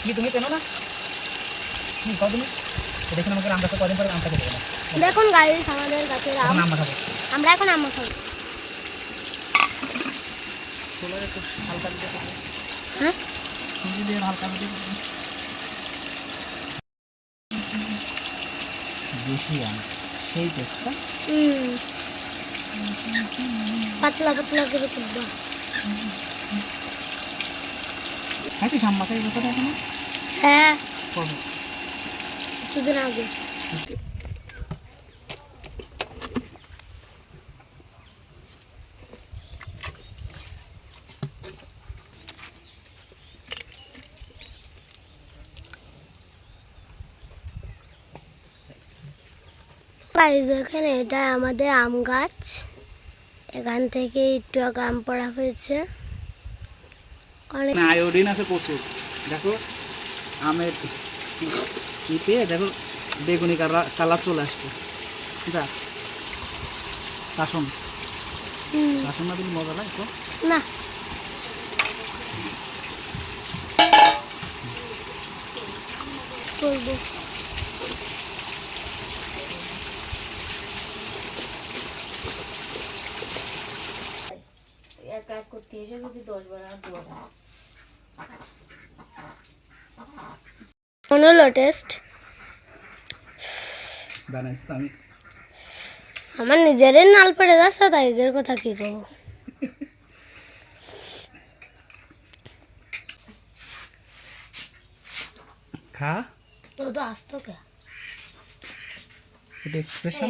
কি তুমি চেনো না? কও তুমি দেখুন আমাকে আম গাছে কদিন পরে আমটা খেতে দেবে। দেখুন গাইস আমাদের গাছের আম। আম খাবো আমরা এখন আম খাবো। চলো একটু হালকা দিতে হবে। হ্যাঁ সুজি দিয়ে হালকা দিতে হবে। দেশি আম সেই টেস্টটা পাতলা পাতলা করে করবো। খাইছিস আম মাথায় বসে থাকে না? হ্যাঁ করবো কিছুদিন আগে। গাইস এখানে এটা আমাদের আম গাছ। এখান থেকে একটু আগে আম পড়া হয়েছে। অনেক আয়োডিন আছে প্রচুর। দেখো আমের ইতে দেখো বেগুনি কালার চলে আসছে। যা কাসন কাসন না দিলে মজা লাগে তো না করবো। এক কাজ করতে এসে যদি 10 বার আর দোয়া হলো টেস্ট বানাইছি তো আমি। আমার নিজেরই নাল পড়ে যাচ্ছে তাই এর কথা কি কব। খা ও তো আসতো কে এটা এক্সপ্রেশন